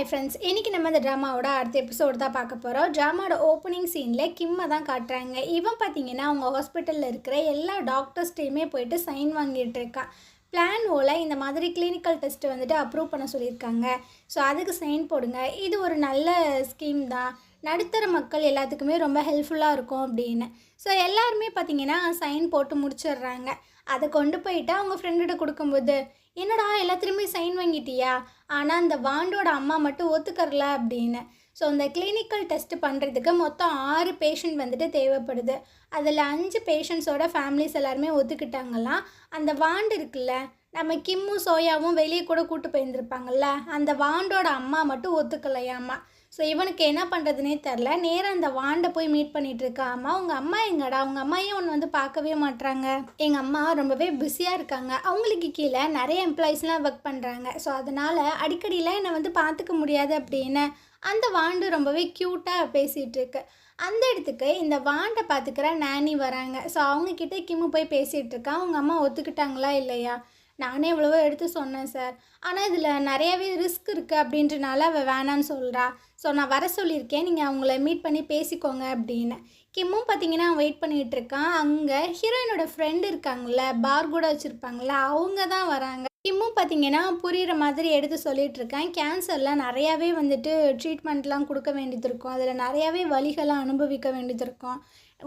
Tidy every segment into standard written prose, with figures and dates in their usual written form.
Hi friends, இன்றைக்கி நம்ம இந்த ட்ராமாவோட அடுத்த எபிசோடு தான் பார்க்க போகிறோம். ட்ராமாவோட ஓப்பனிங் சீனில் கிம்மை தான் காட்டுறாங்க. இவன் பார்த்தீங்கன்னா அவங்க ஹாஸ்பிட்டலில் இருக்கிற எல்லா டாக்டர்ஸ்டையுமே போயிட்டு சைன் வாங்கிட்டு இருக்கான். பிளான் ஓல இந்த மாதிரி கிளினிக்கல் டெஸ்ட்டு வந்துட்டு அப்ரூவ் பண்ண சொல்லியிருக்காங்க. ஸோ அதுக்கு சைன் போடுங்க, இது ஒரு நல்ல ஸ்கீம் தான், நடுத்தர மக்கள் எல்லாத்துக்குமே ரொம்ப ஹெல்ப்ஃபுல்லாக இருக்கும் அப்படின்னு. ஸோ எல்லாருமே பார்த்தீங்கன்னா சைன் போட்டு முடிச்சிடுறாங்க. அதை கொண்டு போயிட்டு அவங்க ஃப்ரெண்டுகிட்ட கொடுக்கும்போது, என்னடா எல்லாத்துலேயுமே சைன் வாங்கிட்டியா, ஆனால் அந்த வாண்டோட அம்மா மட்டும் ஒத்துக்கறல அப்படின்னு. ஸோ அந்த கிளினிக்கல் டெஸ்ட் பண்ணுறதுக்கு மொத்தம் 6 பேஷண்ட் வந்துட்டு தேவைப்படுது. அதில் 5 பேஷண்ட்ஸோட ஃபேமிலிஸ் எல்லாருமே ஒத்துக்கிட்டாங்களாம். அந்த வாண்டு இருக்குல்ல, நம்ம கிம்மும் சோயாவும் வெளியே கூட கூட்டு போயிருந்துருப்பாங்கல்ல, அந்த வாண்டோட அம்மா மட்டும் ஒத்துக்கலையாம்மா. ஸோ இவனுக்கு என்ன பண்ணுறதுனே தெரில. நேராக அந்த வாண்டை போய் மீட் பண்ணிகிட்டு இருக்காம்மா. உங்கள் அம்மா எங்கடா, உங்கள் அம்மாயே ஒன்று வந்து பார்க்கவே மாட்றாங்க. எங்கள் அம்மா ரொம்பவே பிஸியாக இருக்காங்க, அவங்களுக்கு கீழே நிறைய எம்ப்ளாயீஸ்லாம் ஒர்க் பண்ணுறாங்க. ஸோ அதனால் அடிக்கடியில் என்னை வந்து பார்த்துக்க முடியாது அப்படின்னு அந்த வாண்டு ரொம்பவே க்யூட்டாக பேசிகிட்டு இருக்கு. அந்த இடத்துக்கு இந்த வாண்டை பார்த்துக்கிற நானி வராங்க. ஸோ அவங்கக்கிட்ட கிம்மு போய் பேசிகிட்டு இருக்கா. அவங்க அம்மா ஒத்துக்கிட்டாங்களா இல்லையா, நானே எவ்வளவோ எடுத்து சொன்னேன் சார், ஆனால் இதில் நிறையாவே ரிஸ்க் இருக்குது அப்படின்றனால அவள் வேணான்னு சொல்கிறா. ஸோ நான் வர சொல்லியிருக்கேன், நீங்கள் அவங்கள மீட் பண்ணி பேசிக்கோங்க அப்படின்னு. கிம்மும் பார்த்தீங்கன்னா வெயிட் பண்ணிகிட்டு இருக்கான். அங்கே ஹீரோயினோட ஃப்ரெண்டு இருக்காங்கள்ல, பார் கூட வச்சுருப்பாங்கள, அவங்க தான் வராங்க. கிம்மும் பார்த்தீங்கன்னா புரிகிற மாதிரி எடுத்து சொல்லிகிட்டு இருக்கேன். கேன்சரில் நிறையாவே வந்துட்டு ட்ரீட்மெண்ட்லாம் கொடுக்க வேண்டியது இருக்கும், அதில் நிறையாவே வலிகளாக அனுபவிக்க வேண்டியது இருக்கும்.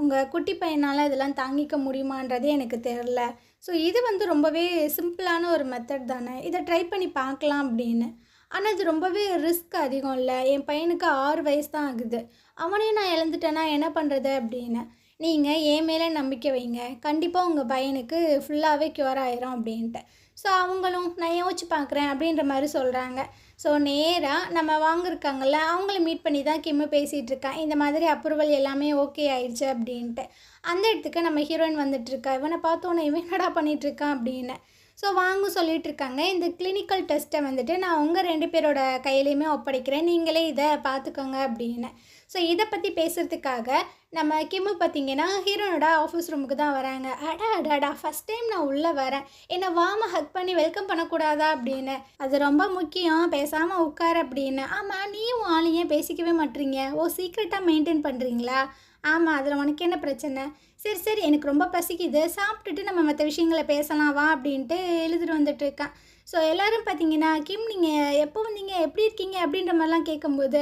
உங்கள் குட்டி பையனால் இதெல்லாம் தாங்கிக்க முடியுமான்றதே எனக்கு தெரில. ஸோ இது வந்து ரொம்பவே சிம்பிளான ஒரு மெத்தட் தானே, இதை ட்ரை பண்ணி பார்க்கலாம் அப்படின்னு. ஆனால் இது ரொம்பவே ரிஸ்க் அதிகம் இல்லை, என் பையனுக்கு 6 வயசு தான் ஆகுது, அவனையும் நான் இழந்துட்டேன்னா என்ன பண்ணுறது அப்படின்னு. நீங்கள் என் மேலே நம்பிக்கை வைங்க, கண்டிப்பாக உங்கள் பையனுக்கு ஃபுல்லாகவே க்யூர் ஆயிரும் அப்படின்ட்டு. ஸோ அவங்களும் நான் யோசிச்சு பார்க்குறேன் அப்படின்ற மாதிரி சொல்கிறாங்க. ஸோ நேராக நம்ம வாங்கியிருக்காங்கல்ல, அவங்கள மீட் பண்ணி தான் கிம்மு பேசிகிட்டு இருக்கான். இந்த மாதிரி அப்ரூவல் எல்லாமே ஓகே ஆயிடுச்சு அப்படின்ட்டு. அந்த இடத்துக்கு நம்ம ஹீரோயின் வந்துட்டுருக்கா. இவனை பார்த்தோன்னே இவன் என்னடா பண்ணிகிட்ருக்கான் அப்படின்னு. ஸோ வாங்க சொல்லிகிட்டு இருக்காங்க. இந்த கிளினிக்கல் டெஸ்ட்டை வந்துட்டு நான் உங்கள் 2 பேரோட கையிலையுமே ஒப்படைக்கிறேன், நீங்களே இதை பார்த்துக்கோங்க அப்படின்னு. ஸோ இதை பற்றி பேசுகிறதுக்காக நம்ம கிம்மு பார்த்திங்கன்னா ஹீரோனோட ஆஃபீஸ் ரூமுக்கு தான் வராங்க. அடாடா, ஃபஸ்ட் டைம் நான் உள்ளே வரேன், என்னை வாம ஹக் பண்ணி வெல்கம் பண்ணக்கூடாதா அப்படின்னு. அது ரொம்ப முக்கியம், பேசாமல் உட்கார அப்படின்னு. ஆமாம், நீயும் ஆளையும் பேசிக்கவே மாட்டீங்க, ஓ சீக்ரெட்டாக மெயின்டைன் பண்ணுறீங்களா? ஆமாம், அதில் உனக்கு என்ன பிரச்சனை? சரி சரி, எனக்கு ரொம்ப பசிக்குது, சாப்பிட்டுட்டு நம்ம மற்ற விஷயங்களை பேசலாம் வா அப்படின்ட்டு எழுதிட்டு வந்துட்டு இருக்கான். ஸோ எல்லோரும் பார்த்தீங்கன்னா, கிம் நீங்கள் எப்போ வந்தீங்க, எப்படி இருக்கீங்க அப்படின்ற மாதிரிலாம் கேட்கும்போது,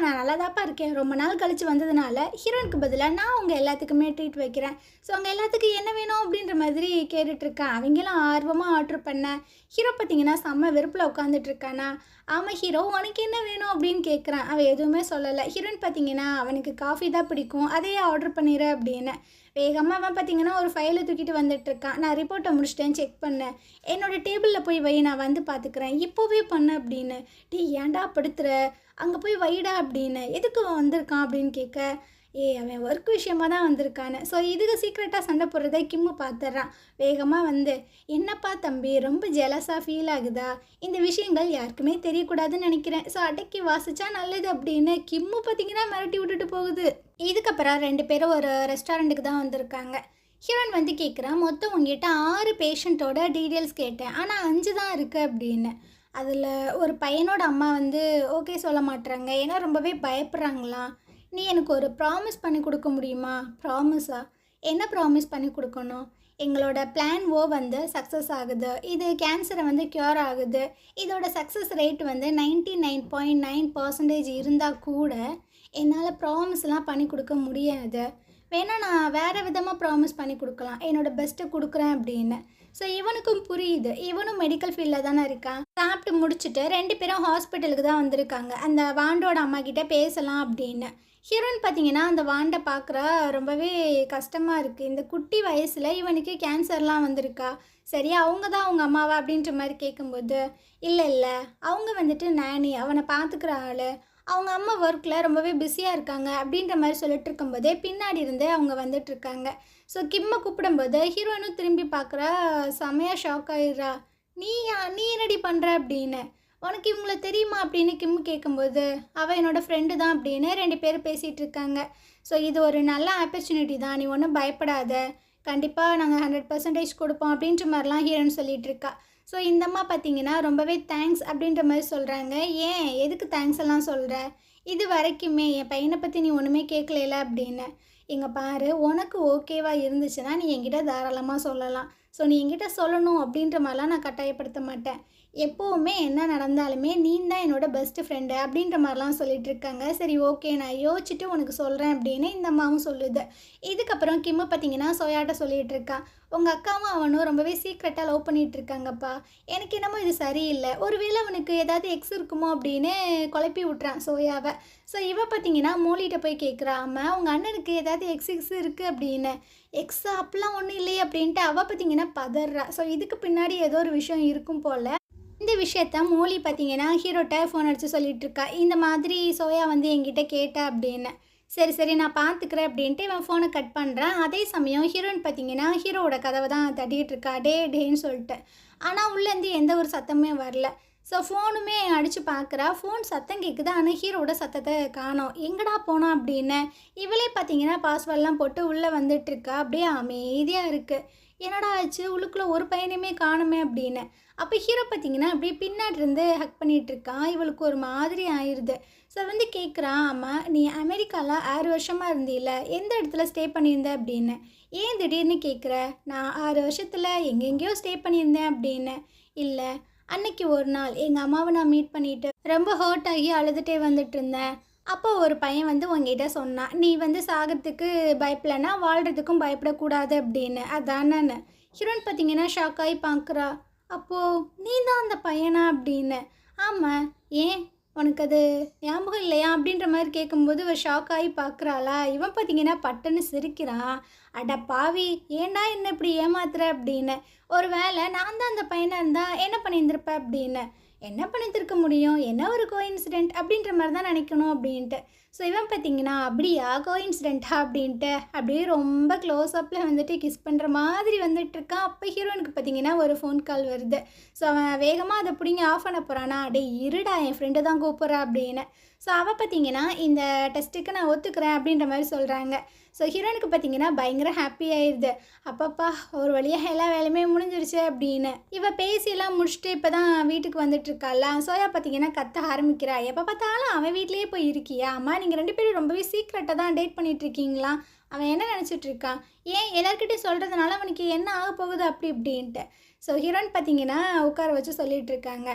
நான் நல்லா தான்ப்பா இருக்கேன், ரொம்ப நாள் கழித்து வந்ததுனால ஹீரோனுக்கு பதிலாக நான் உங்கள் எல்லாத்துக்குமே ட்ரீட் வைக்கிறேன், ஸோ அவங்க எல்லாத்துக்கும் என்ன வேணும் அப்படின்ற மாதிரி கேட்டுட்ருக்கான். அவங்களாம் ஆர்வமாக ஆர்டர் பண்ண. ஹீரோ பார்த்தீங்கன்னா செம்ம வெறுப்பில் உட்காந்துட்ருக்கானா. ஆமாம் ஹீரோ, உனக்கு என்ன வேணும் அப்படின்னு கேட்குறான். அவன் எதுவுமே சொல்லலை. ஹீரோயின் பார்த்தீங்கன்னா அவனுக்கு காஃபி தான் பிடிக்கும், அதையே ஆர்டர் பண்ணிடு அப்படின்னு. வேகமாக அவன் பார்த்தீங்கன்னா ஒரு ஃபைலை தூக்கிட்டு வந்துட்டுருக்கான். நான் ரிப்போர்ட்டை முடிச்சிட்டேன், செக் பண்ணேன், என்னோடய டேபிளில் போய் வை, நான் வந்து பார்த்துக்கிறேன், இப்போவே பண்ணு அப்படின்னு. ஏன்டா படுத்துற, அங்கே போய் வைடா அப்படின்னு. எதுக்கு அவன் வந்திருக்கான் அப்படின்னு கேட்க, அவன் ஒர்க் விஷயமாக தான் வந்திருக்கான்னு. ஸோ இதுக்கு சீக்ரெட்டாக சண்டை போடுறதை கிம்மு பார்த்துட்றான். வேகமாக வந்து, என்னப்பா தம்பி ரொம்ப ஜெலஸாக ஃபீல் ஆகுதா, இந்த விஷயங்கள் யாருக்குமே தெரியக்கூடாதுன்னு நினைக்கிறேன், ஸோ அடக்கி வாசிச்சா நல்லது அப்படின்னு கிம்மு பார்த்திங்கன்னா மிரட்டி விட்டுட்டு போகுது. இதுக்கப்புறம் 2 பேரும் ஒரு ரெஸ்டாரண்ட்டுக்கு தான் வந்திருக்காங்க. ஹீரோயின் வந்து கேட்குறான், மொத்தம் உங்ககிட்ட 6 பேஷண்ட்டோட டீட்டெயில்ஸ் கேட்டேன், ஆனால் 5 தான் இருக்குது அப்படின்னு. அதில் ஒரு பையனோட அம்மா வந்து ஓகே சொல்ல மாட்டுறாங்க, ஏன்னா ரொம்பவே பயப்படுறாங்களாம். நீ எனக்கு ஒரு ப்ராமிஸ் பண்ணி கொடுக்க முடியுமா? ப்ராமிஸா? என்ன ப்ராமிஸ் பண்ணி கொடுக்கணும்? எங்களோட பிளான் ஓ வந்து சக்ஸஸ் ஆகுது, இது கேன்சரை வந்து க்யூர் ஆகுது, இதோட சக்ஸஸ் ரேட் வந்து 99.9% இருந்தால் கூட என்னால் ப்ராமிஸ்லாம் பண்ணி கொடுக்க முடியாது, வேணா நான் வேறு விதமாக ப்ராமிஸ் பண்ணி கொடுக்கலாம், என்னோடய பெஸ்ட்டை கொடுக்குறேன் அப்படின்னு. ஸோ இவனுக்கும் புரியுது, இவனும் மெடிக்கல் ஃபீல்டில் தானே இருக்கான். சாப்பிட்டு முடிச்சுட்டு 2 பேரும் ஹாஸ்பிட்டலுக்கு தான் வந்திருக்காங்க, அந்த வாண்டோட அம்மா கிட்டே பேசலாம் அப்படின்னு. ஹீரோயின் பார்த்தீங்கன்னா அந்த வாண்டை பார்க்குற ரொம்பவே கஷ்டமாக இருக்குது. இந்த குட்டி வயசில் இவனுக்கு கேன்சர்லாம் வந்திருக்கா, சரி அவங்க தான் அவங்க அம்மாவா அப்படின்ற மாதிரி கேட்கும்போது, இல்லை அவங்க வந்துட்டு நானி, அவனை பார்த்துக்கிற ஆள், அவங்க அம்மா ஒர்க்கில் ரொம்பவே பிஸியாக இருக்காங்க அப்படின்ற மாதிரி சொல்லிட்டு இருக்கும்போதே பின்னாடி இருந்து அவங்க வந்துட்டுருக்காங்க. ஸோ கிம்மை கூப்பிடும்போது ஹீரோயினும் திரும்பி பார்க்குறா, செமையாக ஷாக் ஆகிடுறா. நீ என்னடி பண்ணுற அப்படின்னு. உனக்கு இவங்கள தெரியுமா அப்படின்னு கிம்மு கேட்கும்போது, அவள் என்னோடய ஃப்ரெண்டு தான் அப்படின்னு 2 பேர் பேசிகிட்டு இருக்காங்க. ஸோ இது ஒரு நல்ல ஆப்பர்ச்சுனிட்டி தான், நீ ஒன்றும் பயப்படாத, கண்டிப்பாக நாங்கள் 100% கொடுப்போம் அப்படின்ற மாதிரிலாம் ஹீரோன்னு சொல்லிகிட்டு இருக்கா. ஸோ இந்த அம்மா பார்த்தீங்கன்னா ரொம்பவே தேங்க்ஸ் அப்படின்ற மாதிரி சொல்கிறாங்க. ஏன் எதுக்கு தேங்க்ஸ் எல்லாம் சொல்கிற? இது வரைக்குமே என் பையனை பற்றி நீ ஒன்றுமே கேட்கலைல அப்படின்னு. இங்கே பாரு, உனக்கு ஓகேவா இருந்துச்சுன்னா நீ என்கிட்ட தாராளமாக சொல்லலாம். ஸோ நீ என்கிட்ட சொல்லணும் அப்படின்ற மாதிரிலாம் நான் கட்டாயப்படுத்த மாட்டேன். எப்போவுமே என்ன நடந்தாலுமே நீ தான் என்னோட பெஸ்ட் ஃப்ரெண்டு அப்படின்ற மாதிரிலாம் சொல்லிட்டு இருக்காங்க. சரி ஓகே, நான் யோசிச்சுட்டு உனக்கு சொல்கிறேன் அப்படின்னு இந்த அம்மாவும் சொல்லுது. இதுக்கப்புறம் கிம்மு பார்த்தீங்கன்னா சோயாட்ட சொல்லிகிட்டு இருக்கா, உங்கள் அக்காவும் அவனும் ரொம்பவே சீக்ரெட்டாக லவ் பண்ணிகிட்டு இருக்காங்கப்பா. எனக்கு என்னமோ இது சரியில்லை. ஒருவேளை அவனுக்கு ஏதாவது எக்ஸ் இருக்குமோ அப்படின்னு குழப்பி விட்றான் சோயாவை. ஸோ இவ பார்த்தீங்கன்னா மோலிகிட்ட போய் கேட்குறா, அம்மா உங்கள் அண்ணனுக்கு ஏதாவது எக்ஸ் இருக்குது அப்படின்னு. எக்ஸா அப்படிலாம் ஒன்றும் இல்லையே அப்படின்ட்டு அவள் பார்த்தீங்கன்னா பதறா. ஸோ இதுக்கு பின்னாடி ஏதோ ஒரு விஷயம் இருக்கும் போல். இந்த விஷயத்த மோலி பார்த்தீங்கன்னா ஹீரோட்ட ஃபோன் அடித்து சொல்லிட்டு இருக்கா, இந்த மாதிரி சோயா வந்து என்கிட்ட கேட்டா அப்படின்னு. சரி சரி நான் பார்த்துக்கிறேன் அப்படின்ட்டு இவன் ஃபோனை கட் பண்ணுறான். அதே சமயம் ஹீரோயின் பார்த்தீங்கன்னா ஹீரோவோட கதவை தான் தட்டிகிட்டு இருக்கா, டே டேன்னு சொல்லிட்டு. ஆனால் உள்ளேருந்து எந்த ஒரு சத்தமே வரல. ஸோ ஃபோனுமே அடித்து பார்க்குறா, ஃபோன் சத்தம் கேட்குது, ஆனால் ஹீரோட சத்தத்தை காணோம். எங்கடா போனோம் அப்படின்னு இவளே பார்த்தீங்கன்னா பாஸ்வேர்டெலாம் போட்டு உள்ளே வந்துட்டுருக்கா. அப்படியே அமைதியாக இருக்குது. என்னடா ஆச்சு, உள்ளுக்குள்ளே ஒரு பையனையுமே காணுமே அப்படின்னு. அப்போ ஹீரோ பார்த்தீங்கன்னா அப்படியே பின்னாடி இருந்து ஹக் பண்ணிகிட்டு இருக்கான். இவளுக்கு ஒரு மாதிரி ஆயிடுது. ஸோ வந்து கேட்குறான், அம்மா நீ அமெரிக்காவில் 6 வருஷமாக இருந்தீல, எந்த இடத்துல ஸ்டே பண்ணியிருந்த அப்படின்னு. ஏன் திடீர்னு கேட்குற? நான் 6 வருஷத்தில் எங்கெங்கேயோ ஸ்டே பண்ணியிருந்தேன் அப்படின்னு. இல்லை, அன்னைக்கு ஒரு நாள் எங்கள் அம்மாவை நான் மீட் பண்ணிவிட்டு ரொம்ப ஹர்ட் ஆகி அழுதுகிட்டே வந்துட்டு இருந்தேன். அப்போ ஒரு பையன் வந்து உங்ககிட்ட சொன்னான், நீ வந்து சாகிறதுக்கு பயப்படலைன்னா வாழ்கிறதுக்கும் பயப்படக்கூடாது அப்படின்னு. அதானே. ஹீரோயின் பார்த்தீங்கன்னா ஷாக் ஆகி பார்க்குறா. அப்போது நீ தான் அந்த பையனா அப்படின்னு. ஆமாம், ஏன் உனக்கு அது ஞாபகம் இல்லையா அப்படின்ற மாதிரி கேட்கும்போது இவன் ஷாக் ஆகி பார்க்குறாளா. இவன் பார்த்தீங்கன்னா பட்டுன்னு சிரிக்கிறான். அட பாவி, ஏண்டா என்ன இப்படி ஏமாத்துற அப்படின்னு. ஒரு வேளை நான் தான் அந்த பையனாக இருந்தால் என்ன பண்ணியிருந்திருப்ப அப்படின்னு. என்ன பண்ணியிருக்க முடியும், என்ன ஒரு கோஇன்சிடென்ட் அப்படின்ற மாதிரி தான் நினைக்கணும் அப்படின்ட்டு. ஸோ இவன் பார்த்தீங்கன்னா அப்படியா கோஇன்சிடென்ட்டா அப்படின்ட்டு அப்படியே ரொம்ப க்ளோஸ்அப்பில் வந்துட்டு கிஸ் பண்ணுற மாதிரி வந்துட்டுருக்கான். அப்போ ஹீரோனுக்கு பார்த்தீங்கன்னா ஒரு ஃபோன் கால் வருது. ஸோ அவன் வேகமாக அதை பிடிங்க ஆஃப் பண்ண போகிறானா, அடே இருடா என் ஃப்ரெண்டு தான் கூப்பிட்றா அப்படின்னு. ஸோ அவள் பார்த்தீங்கன்னா இந்த டெஸ்ட்டுக்கு நான் ஒத்துக்கிறேன் அப்படின்ற மாதிரி சொல்கிறாங்க. ஸோ ஹீரோனுக்கு பார்த்தீங்கன்னா பயங்கர ஹாப்பி ஆயிடுது. அப்பப்பா ஒரு வழியாக எல்லா வேலையுமே முடிஞ்சிருச்சு அப்படின்னு. இவள் பேசியெல்லாம் முடிச்சுட்டு இப்போ தான் வீட்டுக்கு வந்துட்டுருக்காள். சோயா பார்த்தீங்கன்னா கத்த ஆரம்பிக்கிறா, எப்போ பார்த்தாலும் அவன் வீட்லேயே போய் இருக்கியா? அம்மா நீங்கள் 2 பேரும் ரொம்பவே சீக்ரெட்டாக தான் டேட் பண்ணிகிட்ருக்கீங்களா? அவன் என்ன நினச்சிட்ருக்கான்? ஏன் எல்லாருக்கிட்டையும் சொல்கிறதுனால அவனுக்கு என்ன ஆக போகுது அப்படி இப்படின்ட்டு. ஸோ ஹீரோயின் பார்த்தீங்கன்னா உட்கார வச்சு சொல்லிகிட்டு இருக்காங்க,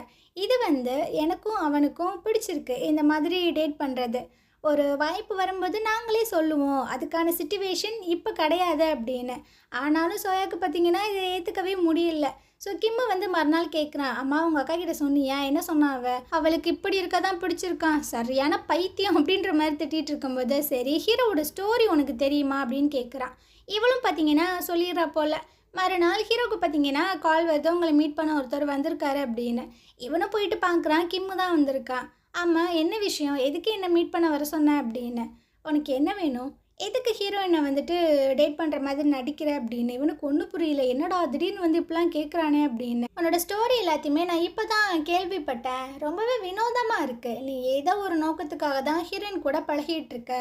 இது வந்து எனக்கும் அவனுக்கும் பிடிச்சிருக்கு இந்த மாதிரி டேட் பண்ணுறது. ஒரு வாய்ப்பு வரும்போது நாங்களே சொல்லுவோம், அதுக்கான சிச்சுவேஷன் இப்போ கிடையாது அப்படின்னு. ஆனாலும் சோயாவுக்கு பார்த்தீங்கன்னா இதை ஏற்றுக்கவே முடியல. ஸோ கிம்மு வந்து மறுநாள் கேட்குறான், அம்மா உங்கள் அக்கா கிட்ட சொன்னியா? என்ன சொன்னா அவளுக்கு இப்படி இருக்க தான் பிடிச்சிருக்கான், சரியான பைத்தியம் அப்படின்ற மாதிரி திட்டிகிட்டு இருக்கும்போது, சரி ஹீரோவோட ஸ்டோரி உனக்கு தெரியுமா அப்படின்னு கேட்குறான். இவளும் பார்த்தீங்கன்னா சொல்லிடுறா போல். மறுநாள் ஹீரோவுக்கு பார்த்தீங்கன்னா கால் வருது, உங்களை மீட் பண்ண ஒருத்தர் வந்திருக்காரு அப்படின்னு. இவனும் போயிட்டு பார்க்குறான், கிம்மு தான் வந்திருக்கான். ஆமாம், என்ன விஷயம், எதுக்கு என்னை மீட் பண்ண வர சொன்னேன் அப்படின்னு. உனக்கு என்ன வேணும், எதுக்கு ஹீரோயினை வந்துட்டு டேட் பண்ணுற மாதிரி நடிக்கிற அப்படின்னு. இவனுக்கு ஒன்றும் புரியல, என்னடா திடீர்னு வந்து இப்படிலாம் கேட்குறானே அப்படின்னு. உன்னோட ஸ்டோரி எல்லாத்தையுமே நான் இப்போ தான் கேள்விப்பட்டேன், ரொம்பவே வினோதமாக இருக்குது. நீ ஏதோ ஒரு நோக்கத்துக்காக தான் ஹீரோயின் கூட பழகிட்டு இருக்க,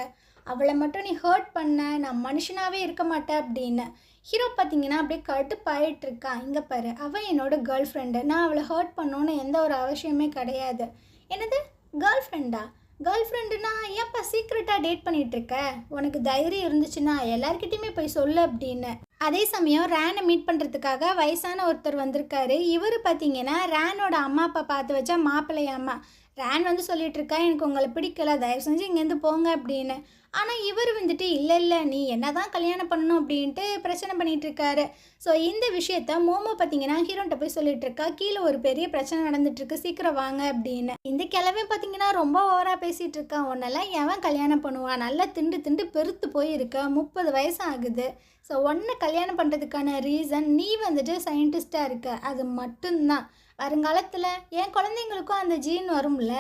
அவளை மட்டும் நீ ஹர்ட் பண்ண, நான் மனுஷனாகவே இருக்க மாட்டேன் அப்படின்னு. ஹீரோ பார்த்தீங்கன்னா அப்படியே கடுப்பாயிட்டு இருக்கான். இங்கே பாரு, அவள் என்னோட கேர்ள் ஃப்ரெண்டு, நான் அவளை ஹர்ட் பண்ணணுன்னு எந்த ஒரு அவசியமே கிடையாது. என்னது கேர்ள் ஃப்ரெண்டா? கேர்ள் ஃப்ரெண்டுனா ஏன்ப்பா சீக்ரெட்டாக டேட் பண்ணிகிட்ருக்க? உனக்கு தைரியம் இருந்துச்சுன்னா எல்லாருக்கிட்டையுமே போய் சொல்லு அப்படின்னு. அதே சமயம் ரேனை மீட் பண்ணுறதுக்காக வயசான ஒருத்தர் வந்திருக்காரு. இவர் பார்த்தீங்கன்னா ரேனோட அம்மா அப்பா பார்த்து வச்சா மாப்பிள்ளையாம்மா. ரேன் வந்து சொல்லிட்டு இருக்கா, எனக்கு உங்களை பிடிக்கல, தயவு செஞ்சு இங்கேருந்து போங்க அப்படின்னு. ஆனால் இவர் வந்துட்டு இல்லை நீ என்ன தான் கல்யாணம் பண்ணணும் அப்படின்ட்டு பிரச்சனை பண்ணிகிட்டு இருக்காரு. ஸோ இந்த விஷயத்த மோமோ பார்த்தீங்கன்னா ஹீரோன்ட்ட போய் சொல்லிட்டு இருக்கா, கீழே ஒரு பெரிய பிரச்சனை நடந்துட்டுருக்கு, சீக்கிரம் வாங்க அப்படின்னு. இந்த கிழமை பார்த்தீங்கன்னா ரொம்ப ஓவராக பேசிகிட்டு இருக்கான், உன்னெல்லாம் எவன் கல்யாணம் பண்ணுவான், நல்லா திண்டு திண்டு பெருத்து போயிருக்க, 30 வயசு ஆகுது. ஸோ ஒன்றை கல்யாணம் பண்ணுறதுக்கான ரீசன் நீ வந்துட்டு சயின்டிஸ்டாக இருக்க, அது மட்டும்தான். வருங்காலத்தில் என் குழந்தைங்களுக்கும் அந்த ஜீன் வரும்ல,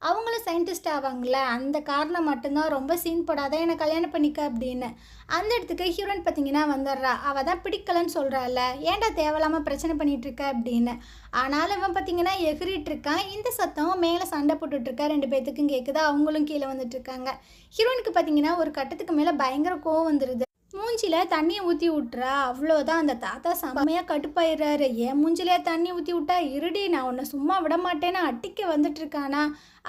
அவங்களும் சயின்டிஸ்ட் ஆவாங்களே, அந்த காரணம் மட்டும்தான், ரொம்ப சீன் போடாத, என்னை கல்யாணம் பண்ணிக்க அப்படின்னு. அந்த இடத்துக்கு ஹீரோயின் பார்த்தீங்கன்னா வந்துடுறா. அவள் தான் பிடிக்கலன்னு சொல்கிறாள், ஏன்டா தேவையில்லாமல் பிரச்சனை பண்ணிகிட்டு இருக்க அப்படின்னு. ஆனாலும் இவன் பார்த்தீங்கன்னா எகிரிட்டு இருக்கான். இந்த சத்தம் மேலே சண்டை போட்டுட்ருக்கா, 2 பேர்த்துக்கும் கேட்குது, அவங்களும் கீழே வந்துட்டுருக்காங்க. ஹீரோயினுக்கு பார்த்தீங்கன்னா ஒரு கட்டத்துக்கு மேலே பயங்கர கோவம் வந்துடுது. மூஞ்சில தண்ணிய ஊத்தி விட்றா. அவ்வளோதான் அந்த தாத்தா செம்மையா கடுப்பாயிடுறாரு. "என் மூஞ்சிலயா தண்ணி ஊத்தி விட்டா? இருடி நான் உன்ன சும்மா விடமாட்டேன்னு" அடிக்க வந்துட்டுருக்கானா,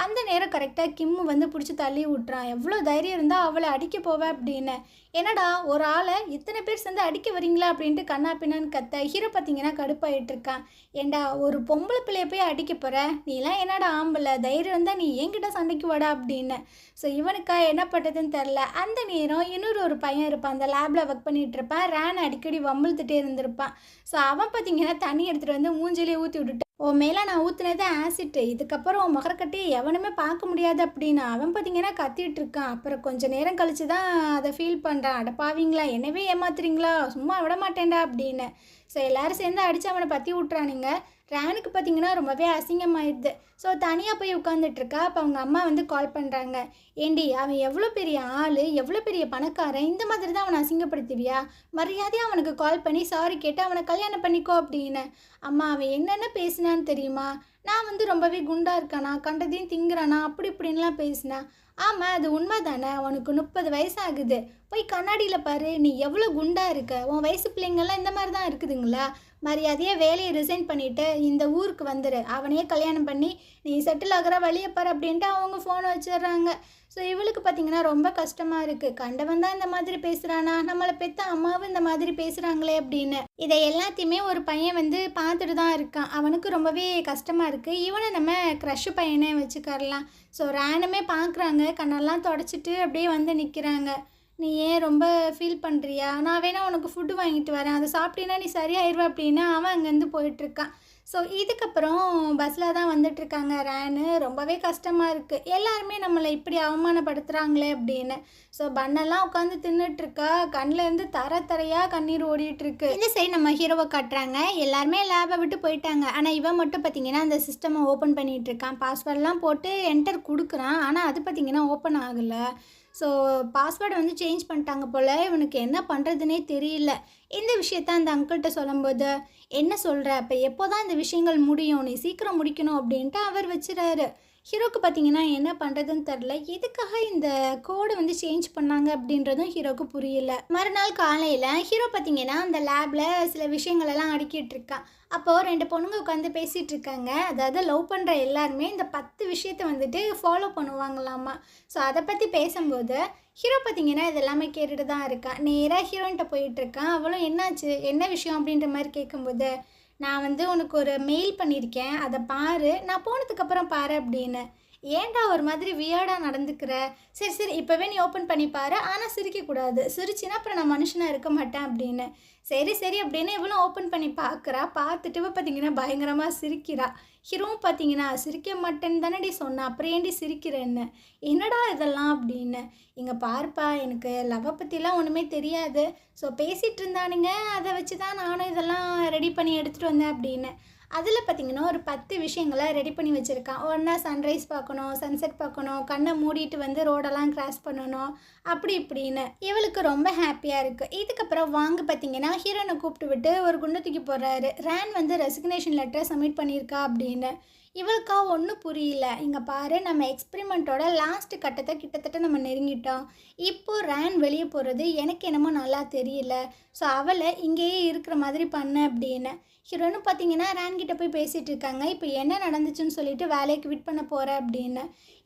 அந்த நேரம் கரெக்ட்டா கிம்மு வந்து புடிச்சு தள்ளி விட்றான். "எவ்வளோ தைரியம் இருந்தா அவள அடிக்க போவ?" அப்படின்னு. "என்னடா ஒரு ஆள இத்தன பேர் சேர்ந்து அடிக்க வரீங்களா?" அப்படின்ட்டு கன்னா பின்னான்னு கத்த. ஹீரோ பார்த்தீங்கன்னா கடுப்பாயிட்டுருக்கான். "ஏன்டா ஒரு பொம்பள பிள்ளைய போய் அடிக்க போற? நீலாம் என்னடா ஆம்பள? தைரியம் இருந்தா நீ என்கிட்ட சண்டைக்கு வாடா" அப்படின்னு. ஸோ இவனுக்கா என்ன பண்ணுறதுன்னு தெரில. அந்த நேரம் இன்னொரு ஒரு பையன் இருப்பான். அந்த லேப்ல ஒர்க் பண்ணிட்டு இருப்பான். ரேன் அடிக்கடி வம்பிழுத்துட்டே இருந்திருப்பான். ஸோ அவன் பார்த்தீங்கன்னா தண்ணி எடுத்துகிட்டு வந்து மூஞ்சிலேயே ஊற்றி விட்டுட்டான். "உன் மேலே நான் ஊற்றுனது ஆசிட்டு. இதுக்கப்புறம் உன் முகரக்கட்டையை எவனுமே பார்க்க முடியாது" அப்படின்னு அவன் பார்த்தீங்கன்னா கத்திட்டு இருக்கான். அப்புறம் கொஞ்சம் நேரம் கழிச்சு தான் அதை ஃபீல் பண்ணுறான். "அட பாவீங்களா, என்னவே ஏமாத்துறீங்களா? சும்மா விட மாட்டேன்டா" அப்படின்னு. ஸோ எல்லாரும் சேர்ந்து அடித்து அவனை பற்றி விட்றானுங்க. ரேனுக்கு பார்த்தீங்கன்னா ரொம்பவே அசிங்கமாயிடுது. ஸோ தனியாக போய் உட்காந்துட்ருக்கா. அப்போ அவங்க அம்மா வந்து கால் பண்ணுறாங்க. "ஏண்டி அவன் எவ்வளோ பெரிய ஆள், எவ்வளோ பெரிய பணக்காரன், இந்த மாதிரி தான் அவனை அசிங்கப்படுத்துவியா? மரியாதையாக அவனுக்கு கால் பண்ணி சாரி கேட்டு அவனை கல்யாணம் பண்ணிக்கோ" அப்படின்னு. "அம்மா அவன் என்னென்ன பேசினான்னு தெரியுமா? நான் வந்து ரொம்பவே குண்டா இருக்கானா, கண்டதையும் திங்குறானா, அப்படி இப்படின்லாம் பேசினேன்." "ஆமாம் அது உண்மை தானே, உனக்கு 30 வயசு ஆகுது. போய் கண்ணாடியில் பாரு, நீ எவ்வளோ குண்டா இருக்க. உன் வயசு பிள்ளைங்கள்லாம் இந்த மாதிரி தான் இருக்குதுங்களா? மரியாதையாக வேலையை ரிசைன் பண்ணிவிட்டு இந்த ஊருக்கு வந்துடு. அவனையே கல்யாணம் பண்ணி நீ செட்டில் ஆகிற வழியை பாரு" அப்படின்ட்டு அவங்க ஃபோனை வச்சிடுறாங்க. ஸோ இவளுக்கு பார்த்தீங்கன்னா ரொம்ப கஷ்டமாக இருக்குது. கண்டவன் தான் இந்த மாதிரி பேசுகிறானா, நம்மளை பெற்ற அம்மாவும் இந்த மாதிரி பேசுகிறாங்களே அப்படின்னு. இதை எல்லாத்தையுமே ஒரு பையன் வந்து பார்த்துட்டு தான் இருக்கான். அவனுக்கு ரொம்பவே கஷ்டமாக இருக்குது. இவனை நம்ம க்ரஷ் பையனே வச்சுக்கரலாம். ஸோ ரேனுமே பார்க்குறாங்க. கண்ணெல்லாம் தொடச்சிட்டு அப்படியே வந்து நிற்கிறாங்க. "நீ ஏன் ரொம்ப ஃபீல் பண்ணுறியா? நான் வேணா உனக்கு ஃபுட்டு வாங்கிட்டு வரேன். அதை சாப்பிட்டீன்னா நீ சரியாயிருவ" அப்படின்னு அவன் அங்கேருந்து போயிட்டுருக்கான். ஸோ இதுக்கப்புறம் பஸ்ஸில் தான் வந்துட்டுருக்காங்க ரேனு. ரொம்பவே கஷ்டமாக இருக்குது. எல்லாருமே நம்மளை இப்படி அவமானப்படுத்துகிறாங்களே அப்படின்னு. ஸோ பண்ணெல்லாம் உட்காந்து தின்னுட்டுருக்கா. கண்ணிலேருந்து தர தரையாக கண்ணீர் ஓடிட்டுருக்கு. இந்த சைடு நம்ம ஹீரோவை காட்டுறாங்க. எல்லாருமே லேபை விட்டு போயிட்டாங்க. ஆனால் இவன் மட்டும் பார்த்தீங்கன்னா அந்த சிஸ்டமை ஓப்பன் பண்ணிகிட்ருக்கான். பாஸ்வேர்டெலாம் போட்டு என்டர் கொடுக்குறான். ஆனால் அது பார்த்தீங்கன்னா ஓப்பன் ஆகலை. ஸோ பாஸ்வேர்டை வந்து சேஞ்ச் பண்ணிட்டாங்க போல். இவனுக்கு என்ன பண்ணுறதுனே தெரியல. இந்த விஷயத்த அந்த அங்கிள்கிட்ட சொல்லும்போது, "என்ன சொல்கிற? அப்போ எப்போ தான் இந்த விஷயங்கள் முடியும்? நீ சீக்கிரம் முடிக்கணும்" அப்படின்ட்டு அவர் வச்சுறாரு. ஹீரோக்கு பார்த்தீங்கன்னா என்ன பண்ணுறதுன்னு தெரில. எதுக்காக இந்த கோடை வந்து சேஞ்ச் பண்ணாங்க அப்படின்றதும் ஹீரோக்கு புரியல. மறுநாள் காலையில் ஹீரோ பார்த்தீங்கன்னா அந்த லேபில் சில விஷயங்களெல்லாம் அடுக்கிட்டு இருக்கான். அப்போது 2 பொண்ணுங்க உட்காந்து பேசிகிட்டு இருக்காங்க. அதாவது லவ் பண்ணுற எல்லாருமே இந்த 10 விஷயத்தை வந்துட்டு ஃபாலோ பண்ணுவாங்களாமா. ஸோ அதை பற்றி பேசும்போது ஹீரோ பார்த்தீங்கன்னா இது எல்லாமே கேட்டுட்டு தான் இருக்கான். நேராக ஹீரோயின்கிட்ட போயிட்டுருக்கான். அவளும் "என்னாச்சு, என்ன விஷயம்?" அப்படின்ற மாதிரி கேட்கும்போது, "நான் வந்து உனக்கு ஒரு மெயில் பண்ணியிருக்கேன், அதை பாரு, நான் போனதுக்கப்புறம் பாரு" அப்படின்னு. "ஏன்டா ஒரு மாதிரி வியர்டாக நடந்துக்கிற? சரி சரி இப்போவே நீ ஓப்பன் பண்ணி பாரு, ஆனால் சிரிக்கக்கூடாது. சிரிச்சின்னா அப்புறம் நான் மனுஷனாக இருக்க மாட்டேன்" அப்படின்னு. சரி சரி அப்படின்னு இவளும் ஓப்பன் பண்ணி பார்க்குறா. பார்த்துட்டு பார்த்தீங்கன்னா பயங்கரமாக சிரிக்கிறா. ஹீரோவும் பார்த்தீங்கன்னா, "சிரிக்க மாட்டேன்னு தானடி சொன்னேன், அப்புறம் ஏன்டி சிரிக்கிறேன்னு?" "என்னடா இதெல்லாம்?" அப்படின்னு. "இங்கே பாருப்பா, எனக்கு லவ்வை பற்றிலாம் ஒன்றுமே தெரியாது. ஸோ பேசிகிட்டு இருந்தானுங்க, அதை வச்சு தான் நானும் இதெல்லாம் ரெடி பண்ணி எடுத்துகிட்டு வந்தேன்" அப்படின்னு. அதில் பார்த்தீங்கன்னா ஒரு 10 விஷயங்களை ரெடி பண்ணி வச்சுருக்கான். ஒன்றா சன்ரைஸ் பார்க்கணும், சன்செட் பார்க்கணும், கண்ணை மூடிட்டு வந்து ரோடெல்லாம் கிராஸ் பண்ணணும், அப்படி இப்படின்னு. இவளுக்கு ரொம்ப ஹாப்பியாக இருக்குது. இதுக்கப்புறம் வாங்க பார்த்தீங்கன்னா ஹீரோனை கூப்பிட்டு விட்டு ஒரு குண்டை தூக்கி போடுறாரு. ரேன் வந்து ரெசிக்னேஷன் லெட்டர் சப்மிட் பண்ணியிருக்கா அப்படின்னு. இவளுக்கா ஒன்றும் புரியல. "இங்கே பாரு, நம்ம எக்ஸ்பெரிமெண்ட்டோட லாஸ்ட் கட்டத்தை கிட்டத்தட்ட நம்ம நெருங்கிட்டோம். இப்போது ரேன் வெளியே போகிறது எனக்கு என்னமோ நல்லா தெரியல. ஸோ அவளை இங்கேயே இருக்கிற மாதிரி பண்ண" அப்படின்னு. ஹீரோன்னு பார்த்தீங்கன்னா ரேன் கிட்ட போய் பேசிகிட்டு இருக்காங்க. "இப்போ என்ன நடந்துச்சுன்னு சொல்லிட்டு வேலையை குவிட் பண்ண போகிறேன்" அப்படின்னு.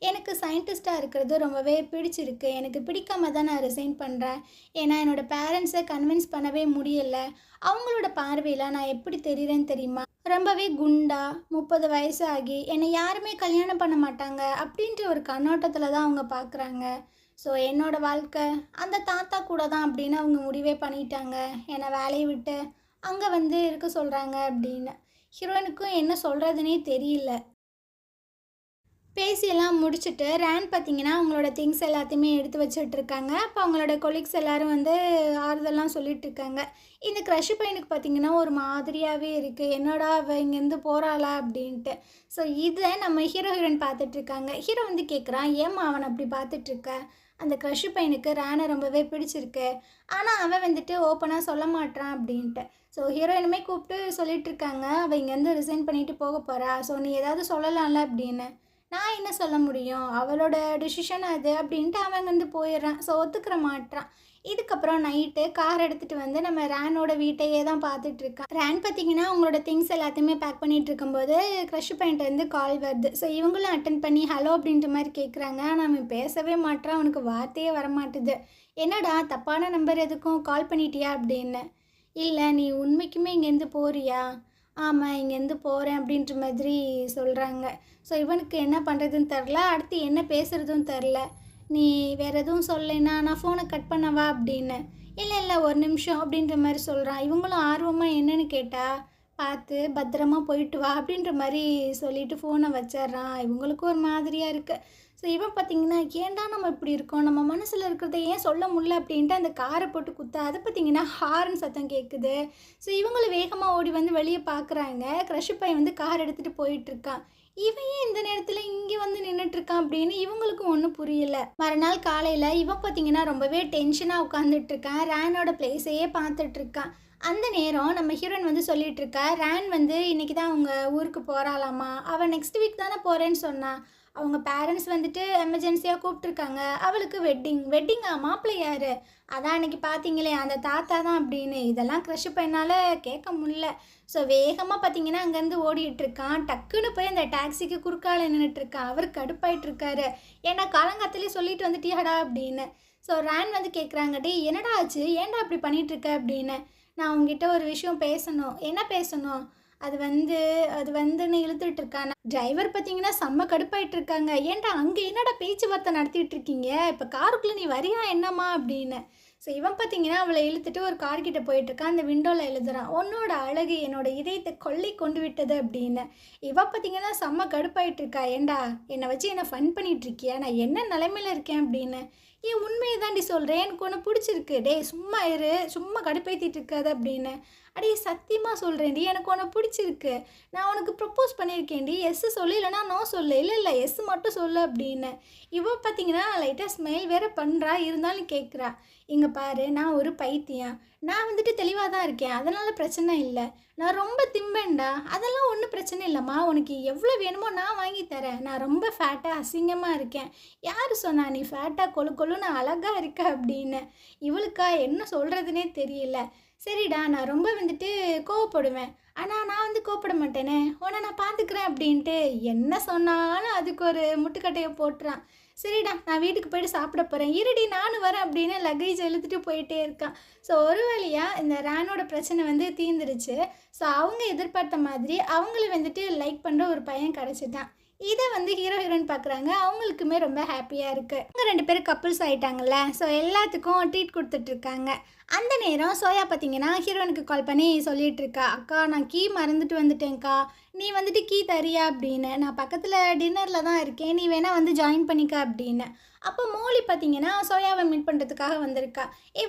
"எனக்கு சயின்டிஸ்ட்டாக இருக்கிறது ரொம்பவே பிடிச்சிருக்கு. எனக்கு பிடிக்காம தான் நான் ரிசைன் பண்ணுறேன். ஏன்னா என்னோடய பேரண்ட்ஸை கன்வின்ஸ் பண்ணவே முடியலை. அவங்களோட பார்வையில் நான் எப்படி தெரியுறேன்னு தெரியுமா? ரொம்பவே குண்டா, 30 வயசு ஆகி என்னை யாருமே கல்யாணம் பண்ண மாட்டாங்க அப்படின்ற ஒரு கண்ணோட்டத்தில் தான் அவங்க பார்க்குறாங்க. ஸோ என்னோடய வாழ்க்கை அந்த தாத்தா கூட தான்" அப்படின்னு அவங்க முடிவே பண்ணிட்டாங்க. என்னை வேலையை விட்டு அங்கே வந்து இருக்க சொல்கிறாங்க அப்படின்னு. ஹீரோயினுக்கும் என்ன சொல்கிறதுனே தெரியல. பேசியெல்லாம் முடிச்சுட்டு ரேன் பார்த்தீங்கன்னா அவங்களோட திங்ஸ் எல்லாத்தையுமே எடுத்து வச்சுட்ருக்காங்க. அப்போ அவங்களோட கொலீக்ஸ் எல்லோரும் வந்து ஆறுதல்லாம் சொல்லிகிட்ருக்காங்க. இந்த க்ரஷ் பையனுக்கு பார்த்தீங்கன்னா ஒரு மாதிரியாகவே இருக்குது. "என்னடா அவள் இங்கேருந்து போகிறாளா?" அப்படின்ட்டு. ஸோ இதை நம்ம ஹீரோயின் பார்த்துட்ருக்காங்க. ஹீரோ வந்து கேட்குறான், "ஏம்மா அவனை அப்படி பார்த்துட்ருக்க? அந்த க்ரஷ் பையனுக்கு ரேனை ரொம்பவே பிடிச்சிருக்கு. ஆனால் அவன் வந்துட்டு ஓப்பனாக சொல்ல மாட்டான்" அப்படின்ட்டு. ஸோ ஹீரோயினுமே கூப்பிட்டு சொல்லிகிட்ருக்காங்க, "அவள் இங்கேருந்து ரிசைன் பண்ணிவிட்டு போக போகிறா. ஸோ நீ ஏதாவது சொல்லலாம்ல" அப்படின்னு. "நான் என்ன சொல்ல முடியும்? அவளோட டிசிஷன் அது" அப்படின்ட்டு அவன் வந்து போயிடுறான். ஸோ ஒத்துக்கிற மாட்றான். இதுக்கப்புறம் நைட்டு கார் எடுத்துகிட்டு வந்து நம்ம ரேனோட வீட்டையே தான் பார்த்துட்டு இருக்கான். ரேன் பார்த்தீங்கன்னா அவங்களோட திங்ஸ் எல்லாத்தையுமே பேக் பண்ணிட்டு இருக்கும்போது க்ரஷ் பாயிண்ட் வந்து கால் வருது. ஸோ இவங்களும் அட்டன் பண்ணி ஹலோ அப்படின்ற மாதிரி கேட்குறாங்க. ஆனால் அவன் பேசவே மாட்டான், அவனுக்கு வார்த்தையே வரமாட்டுது. என்னடா தப்பான நம்பர் எதுக்கும் கால் பண்ணிட்டியா அப்படின்னு. இல்லை, நீ உண்மைக்குமே இங்கேருந்து போறியா? ஆமாம், இங்கேருந்து போகிறேன் அப்படின்ற மாதிரி சொல்கிறாங்க. ஸோ இவனுக்கு என்ன பண்ணுறதுன்னு தெரில, அடுத்து என்ன பேசுகிறதும் தெரில. நீ வேறு எதுவும் சொல்லைன்னா நான் ஃபோனை கட் பண்ணவா அப்படின்னு. இல்லை இல்லை, ஒரு நிமிஷம் அப்படின்ற மாதிரி சொல்கிறான். இவங்களும் ஆர்வமாக என்னன்னு கேட்டால், பார்த்து பத்திரமா போயிட்டு வா அப்படின்ற மாதிரி சொல்லிவிட்டு ஃபோனை வச்சிட்றான். இவங்களுக்கும் ஒரு மாதிரியாக இருக்குது. ஸோ இவன் பார்த்திங்கன்னா, ஏன்டா நம்ம இப்படி இருக்கோம், நம்ம மனசில் இருக்கிறத ஏன் சொல்ல முடியல அப்படின்ட்டு அந்த காரை போட்டு குத்த. அதை பார்த்திங்கன்னா ஹார்ன் சத்தம் கேட்குது. ஸோ இவங்களும் வேகமாக ஓடி வந்து வெளியே பார்க்குறாங்க. க்ரஷ் பையன் வந்து கார் எடுத்துகிட்டு போயிட்டுருக்கான். இவன் ஏன் இந்த நேரத்தில் இங்கே வந்து நின்றுட்டுருக்கான் அப்படின்னு இவங்களுக்கும் ஒன்றும் புரியல. மறுநாள் காலையில் இவன் பார்த்திங்கன்னா ரொம்பவே டென்ஷனாக உட்காந்துட்ருக்கான். ரேனோட பிளேஸையே பார்த்துட்ருக்கான். அந்த நேரம் நம்ம ஹீரோயின் வந்து சொல்லிகிட்டு இருக்கா, ரேன் வந்து இன்றைக்கி தான் அவங்க ஊருக்கு போகிறாளாமா. அவள் நெக்ஸ்ட் வீக் தானே போகிறேன்னு சொன்னான். அவங்க பேரண்ட்ஸ் வந்துட்டு எமர்ஜென்சியாக கூப்பிட்ருக்காங்க. அவளுக்கு வெட்டிங்கா? மாப்பிள்ளை யார்? அதான் அன்றைக்கி பார்த்தீங்களே அந்த தாத்தா தான் அப்படின்னு. இதெல்லாம் க்ரஷ் பையனால் கேட்க முடியல. ஸோ வேகமாக பார்த்தீங்கன்னா அங்கேருந்து ஓடிட்டுருக்கான். டக்குன்னு போய் அந்த டாக்ஸிக்கு குறுக்கால நின்றுட்டுருக்கான். அவர் கடுப்பாயிட்ருக்காரு. ஏன்னா காலங்காத்திலே சொல்லிட்டு வந்துட்டியாடா அப்படின்னு. ஸோ ரேன் வந்து கேட்குறாங்க, டே என்னடா ஆச்சு, ஏன்டா அப்படி பண்ணிகிட்ருக்க அப்படின்னு. நான் உங்ககிட்ட ஒரு விஷயம் பேசணும். என்ன பேசணும்? அது வந்துன்னு இழுத்துட்டு இருக்கான். டிரைவர் பார்த்தீங்கன்னா செம்ம கடுப்பாயிட்டு இருக்காங்க. ஏன்டா அங்கே என்னடா பேச்சுவார்த்தை நடத்திட்டு இருக்கீங்க, இப்போ காருக்குள்ளே நீ வரியா என்னம்மா அப்படின்னு. ஸோ இவன் பார்த்தீங்கன்னா அவளை இழுத்துட்டு ஒரு கார்கிட்ட போயிட்டுருக்கான். அந்த விண்டோவில் எழுதுறான், உன்னோட அழகு என்னோட இதயத்தை கொள்ளை கொண்டு விட்டது அப்படின்னு. இவன் பார்த்தீங்கன்னா செம்ம கடுப்பாயிட்டு இருக்கா. ஏண்டா என்னை வச்சு என்னை ஃபன் பண்ணிட்டு இருக்கியா, நான் என்ன நிலைமையில் இருக்கேன் அப்படின்னு. ஏன் உண்மையை தாண்டி சொல்கிறேன், எனக்கு ஒன்று பிடிச்சிருக்கு. டே சும்மா இரு, சும்மா கடுப்பேற்றிட்டு இருக்காது அப்படின்னு. அடே சத்தியமாக சொல்கிறேன்டி, எனக்கு ஒன்று பிடிச்சிருக்கு. நான் உனக்கு ப்ரப்போஸ் பண்ணியிருக்கேன்டி, எஸ் சொல்லு இல்லைனா நோ சொல்லு. இல்லை இல்லை எஸ் மட்டும் சொல்லு அப்படின்னு. இவ பார்த்தீங்கன்னா லைட்டாக ஸ்மைல் வேறு பண்ணுறா, இருந்தாலும் கேட்குறா. இங்கே பாரு, நான் ஒரு பைத்தியம். நான் வந்துட்டு தெளிவாக தான் இருக்கேன், அதனால் பிரச்சனை இல்லை. நான் ரொம்ப திம்பேன்டா, அதெல்லாம் ஒன்றும் பிரச்சனை இல்லைம்மா. உனக்கு எவ்வளோ வேணுமோ நான் வாங்கி தரேன். நான் ரொம்ப ஃபேட்டாக அசிங்கமாக இருக்கேன். யார் சொன்னா நீ ஃபேட்டாக கொழுன்னு அழகாக இருக்க அப்படின்னு. இவளுக்கா என்ன சொல்கிறதுனே தெரியல. சரிடா, நான் ரொம்ப வந்துட்டு கோவப்படுவேன், ஆனால் நான் வந்து கோவப்பட மாட்டேனே, உன்னை நான் பார்த்துக்கிறேன் அப்படின்ட்டு என்ன சொன்னாலும் அதுக்கு ஒரு முட்டுக்கட்டையை போட்டுறான். சரிடா, நான் வீட்டுக்கு போய்ட்டு சாப்பிட போகிறேன், இருடி நானும் வரேன் அப்படின்னு லக்கேஜ் இழுத்துட்டு போயிட்டே இருக்கான். ஸோ ஒரு வழியாக இந்த ரேனோட பிரச்சனை வந்து தீர்ந்துருச்சு. ஸோ அவங்க எதிர்பார்த்த மாதிரி அவங்கள வந்துட்டு லைக் பண்ணுற ஒரு பையன் கிடச்சிட்டான். இதை வந்து ஹீரோ ஹீரோயின் பார்க்குறாங்க. அவங்களுக்குமே ரொம்ப ஹாப்பியாக இருக்குது. அவங்க 2 பேரும் கப்புள்ஸ் ஆகிட்டாங்கல்ல. ஸோ எல்லாத்துக்கும் ட்ரீட் கொடுத்துட்ருக்காங்க. அந்த நேரம் சோயா பார்த்தீங்கன்னா ஹீரோயினுக்கு கால் பண்ணி சொல்லிகிட்டு இருக்கா, அக்கா நான் கீ மறந்துட்டு வந்துட்டேன்க்கா, நீ வந்துட்டு கீ தரியா அப்படின்னு. நான் பக்கத்தில் டின்னரில் தான் இருக்கேன், நீ வேணால் வந்து ஜாயின் பண்ணிக்க அப்படின்னு. அப்போ மோலி பார்த்தீங்கன்னா சோயாவை மீட் பண்ணுறதுக்காக வந்திருக்கா.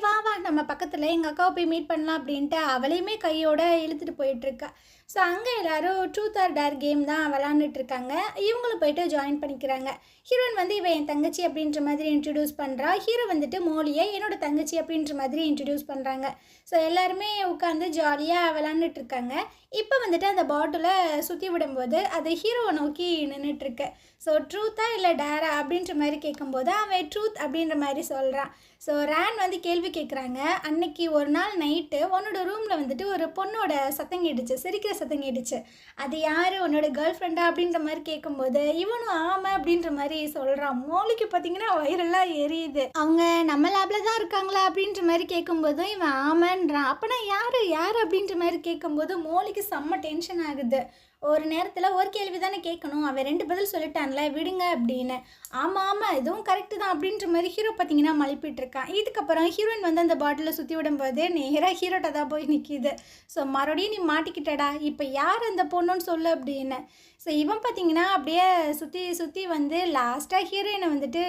வா வா நம்ம பக்கத்தில் எங்கள் அக்காவை போய் மீட் பண்ணலாம் அப்படின்ட்டு அவளையுமே கையோட இழுத்துட்டு போயிட்டுருக்கா. ஸோ அங்கே எல்லோரும் ட்ரூத் ஆர் டேர் கேம் தான் விளாண்டுட்ருக்காங்க. இவங்களும் போய்ட்டு ஜாயின் பண்ணிக்கிறாங்க. ஹீரோயின் வந்து இவன் என் தங்கச்சி அப்படின்ற மாதிரி இன்ட்ரடியூஸ் பண்ணுறா. ஹீரோ வந்துட்டு மோலியை என்னோட தங்கச்சி அப்படின்ற மாதிரி இன்ட்ரடியூஸ் பண்ணுறாங்க. ஸோ எல்லாருமே உட்காந்து ஜாலியாக விளாண்டுட்ருக்காங்க. இப்போ வந்துட்டு அந்த பாட்டிலை சுற்றி விடும்போது அது ஹீரோவை நோக்கி நின்றுட்டுருக்கு. ஸோ ட்ரூத்தா இல்லை டேரா அப்படின்ற மாதிரி கேட்கும்போது அவன் ட்ரூத் அப்படின்ற மாதிரி சொல்கிறான். ஸோ ரேன் வந்து கேள்வி கேட்குறாங்க, அன்னைக்கு ஒரு நாள் நைட்டு உன்னோட ரூமில் வந்துட்டு ஒரு பொண்ணோட சத்தம் கேட்டுச்சு, சிரிக்கிற சத்தம் கேட்டுச்சு, அது யார், உன்னோட கேர்ள் ஃப்ரெண்டா அப்படின்ற மாதிரி கேட்கும்போது இவனும் ஆமாம் அப்படின்ற மாதிரி சொல்கிறான். மோலிக்கு பார்த்தீங்கன்னா வயிறெல்லாம் எரியுது. அவங்க நம்ம லேபில் தான் இருக்காங்களா அப்படின்ற மாதிரி கேட்கும்போதும் இவன் ஆமான்றான். அப்போனா யார் அப்படின்ற மாதிரி கேட்கும்போது மோலிக்கு செம்ம டென்ஷன் ஆகுது. ஒரு நேரத்தில் ஒரு கேள்வி தானே கேட்கணும், அவன் 2 பதில் சொல்லிட்டான்ல விடுங்க அப்படின்னு. ஆமாம் இதுவும் கரெக்டு தான் அப்படின்ற மாதிரி ஹீரோ பார்த்தீங்கன்னா மழுப்பிட்டுருக்கான். இதுக்கப்புறம் ஹீரோயின் வந்து அந்த பாட்டிலை சுற்றி விடும்போது நேராக ஹீரோட்ட தான் போய் நிற்கிது. ஸோ மறுபடியும் நீ மாட்டிக்கிட்டடா, இப்போ யார் அந்த பொண்ணுன்னு சொல்லு அப்படின்னு. ஸோ இவன் பார்த்தீங்கன்னா அப்படியே சுற்றி வந்து லாஸ்ட்டாக ஹீரோயினை வந்துட்டு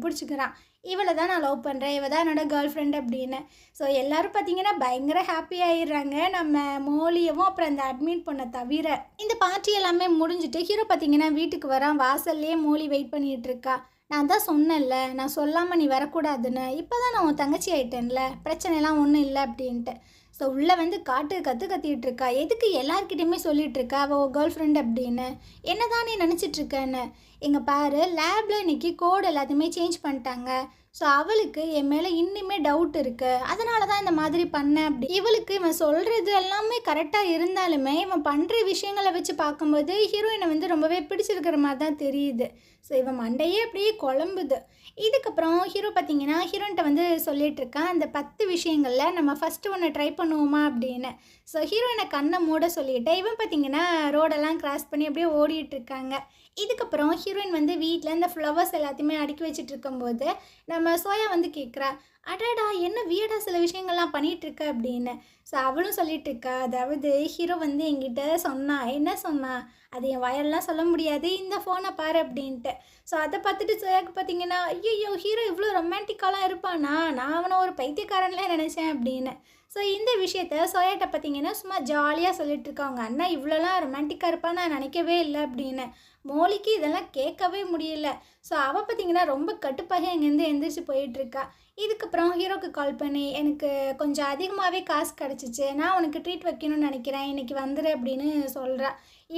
பிடிச்சிக்கிறான். இவளை தான் நான் லவ் பண்ணுறேன், இவள் தான் என்னோட கேர்ள் ஃப்ரெண்ட் அப்படின்னு. ஸோ எல்லோரும் பார்த்தீங்கன்னா பயங்கர ஹாப்பி ஆகிடுறாங்க, நம்ம மோலியவும் அப்புறம் அந்த அட்மிட் பண்ண தவிர. இந்த பார்ட்டி எல்லாமே முடிஞ்சுட்டு ஹீரோ பார்த்தீங்கன்னா வீட்டுக்கு வரான். வாசல்லையே மோலி வெயிட் பண்ணிகிட்டு இருக்கா. நான் தான் சொன்னேன்ல, நான் சொல்லாமல் நீ வரக்கூடாதுன்னு, இப்போ தான் நான் உன் தங்கச்சி ஆகிட்டேன்ல, பிரச்சனைலாம் ஒன்றும் இல்லை அப்படின்ட்டு. ஸோ உள்ளே வந்து கத்திட்டு இருக்கா. எதுக்கு எல்லாருக்கிட்டையுமே சொல்லிகிட்டு இருக்கா அவள் கேர்ள் ஃப்ரெண்ட் அப்படின்னு. என்ன தான் நீ நினச்சிட்ருக்கேன்னு. இங்கே பாரு, லேபில் இன்னைக்கு கோட் எல்லாத்தையுமே சேஞ்ச் பண்ணிட்டாங்க. ஸோ அவளுக்கு என் மேலே இன்னுமே டவுட் இருக்குது, அதனால தான் இந்த மாதிரி பண்ணேன் அப்படி. இவளுக்கு இவன் சொல்கிறது எல்லாமே கரெக்டாக இருந்தாலுமே இவன் பண்ணுற விஷயங்களை வச்சு பார்க்கும்போது ஹீரோயினை வந்து ரொம்பவே பிடிச்சிருக்கிற மாதிரி தான் தெரியுது. ஸோ இவன் மண்டையே அப்படியே குழம்புது. இதுக்கப்புறம் ஹீரோ பார்த்தீங்கன்னா ஹீரோயின்ட்ட வந்து சொல்லிட்டு இருக்கான், அந்த 10 விஷயங்களில் நம்ம ஃபஸ்ட்டு ஒன்று ட்ரை பண்ணுவோமா அப்படின்னு. ஸோ ஹீரோயினை கண்ணை மூட சொல்லிட்டு இவன் பார்த்தீங்கன்னா ரோடெல்லாம் கிராஸ் பண்ணி அப்படியே ஓடிட்டு இருக்காங்க. இதுக்கப்புறம் ஹீரோயின் வந்து வீட்டில் இந்த ஃப்ளவர்ஸ் எல்லாத்தையுமே அடுக்கி வச்சுட்டு இருக்கும்போது நம்ம சோயா வந்து கேட்குறா, அடடா என்ன வியடா சில விஷயங்கள்லாம் பண்ணிகிட்ருக்க அப்படின்னு. ஸோ அவளும் சொல்லிட்டு இருக்கா, அதாவது ஹீரோ வந்து என்கிட்ட சொன்னா, என்ன சொன்னா, அது என் வயல்லாம் சொல்ல முடியாது, இந்த ஃபோனை பாரு அப்படின்ட்டு. ஸோ அதை பார்த்துட்டு சோயாவுக்கு பார்த்தீங்கன்னா, ஐயோ ஹீரோ இவ்வளோ ரொமான்டிக்காலாம் இருப்பானா, நான் அவனை ஒரு பைத்தியக்காரன்லாம் நினச்சேன் அப்படின்னு. ஸோ இந்த விஷயத்த சோயாட்ட பார்த்தீங்கன்னா சும்மா ஜாலியாக சொல்லிட்டு இருக்காங்க, அண்ணா இவ்வளோலாம் ரொமான்டிக்காக இருப்பான்னு நான் நினைக்கவே இல்லை அப்படின்னு. மோலிக்கு இதெல்லாம் கேட்கவே முடியல. ஸோ அவள் பார்த்தீங்கன்னா ரொம்ப கட்டுப்பாக இங்கேருந்து எந்திரிச்சு போயிட்டுருக்கா. இதுக்கப்புறம் ஹீரோக்கு கால் பண்ணி, எனக்கு கொஞ்சம் அதிகமாகவே காசு கிடச்சிச்சு, நான் உனக்கு ட்ரீட் வைக்கணும்னு நினைக்கிறேன், இன்றைக்கி வந்துடு அப்படின்னு சொல்கிறா.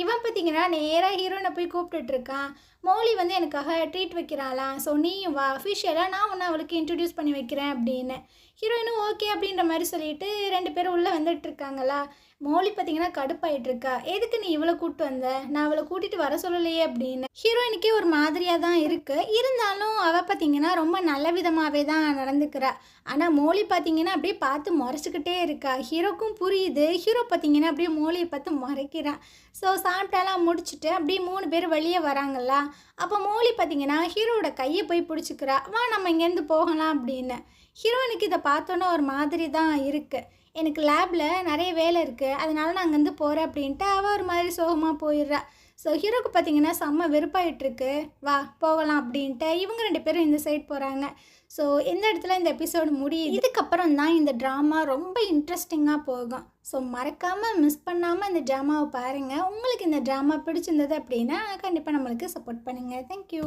இவன் பார்த்தீங்கன்னா நேராக ஹீரோயினை போய் கூப்பிட்டுட்ருக்கான். மோலி வந்து எனக்காக ட்ரீட் வைக்கிறாளாம், ஸோ நீயும் வா, அஃபிஷியலாக நான் ஒன்று அவளுக்கு இன்ட்ரடியூஸ் பண்ணி வைக்கிறேன் அப்படின்னு. ஹீரோயினும் ஓகே அப்படின்ற மாதிரி சொல்லிட்டு 2 பேரும் உள்ளே வந்துட்டுருக்காங்களா. மோலி பார்த்தீங்கன்னா கடுப்பாயிட்ருக்கா, எதுக்கு நீ இவ்வளோ கூப்பிட்டு வந்த, நான் அவளை கூட்டிகிட்டு வர சொல்லலையே அப்படின்னு. ஹீரோயினுக்கே ஒரு மாதிரியாக தான் இருக்குது, இருந்தாலும் அவள் பார்த்தீங்கன்னா ரொம்ப நல்ல விதமாகவே தான் நடந்துக்கிறா. ஆனால் மோலி பார்த்தீங்கன்னா அப்படியே பார்த்து முறைச்சிக்கிட்டே இருக்கா. ஹீரோக்கும் புரியுது, ஹீரோ பார்த்தீங்கன்னா அப்படியே மோலியை பார்த்து முறைக்கிறான். ஸோ சாப்பிட்டாலாம் முடிச்சுட்டு அப்படியே 3 பேர் வெளியே வராங்களா. அப்போ மோலி பார்த்தீங்கன்னா ஹீரோவோட கையை போய் பிடிச்சிக்கிறா, வா நம்ம இங்கேருந்து போகலாம் அப்படின்னு. ஹீரோயினுக்கு இதை பார்த்தோன்னே ஒரு மாதிரி தான் இருக்குது. எனக்கு லேபில் நிறைய வேலை இருக்குது, அதனால நான் அங்கேருந்து போகிறேன் அப்படின்ட்டு அவள் ஒரு மாதிரி சோகமாக போயிடுறா. ஸோ ஹீரோக்கு பார்த்தீங்கன்னா செம்ம வெறுப்பாயிட்ருக்கு, வா போகலாம் அப்படின்ட்டு இவங்க 2 பேரும் இந்த சைட் போகிறாங்க. ஸோ இந்த இடத்துல இந்த எபிசோடு முடியுது. இதுக்கப்புறம் தான் இந்த ட்ராமா ரொம்ப இன்ட்ரெஸ்டிங்காக போகும். ஸோ மறக்காமல் மிஸ் பண்ணாமல் இந்த ட்ராமாவை பாருங்கள். உங்களுக்கு இந்த ட்ராமா பிடிச்சிருந்தது அப்படின்னா கண்டிப்பாக நம்மளுக்கு சப்போர்ட் பண்ணுங்கள். தேங்க்யூ.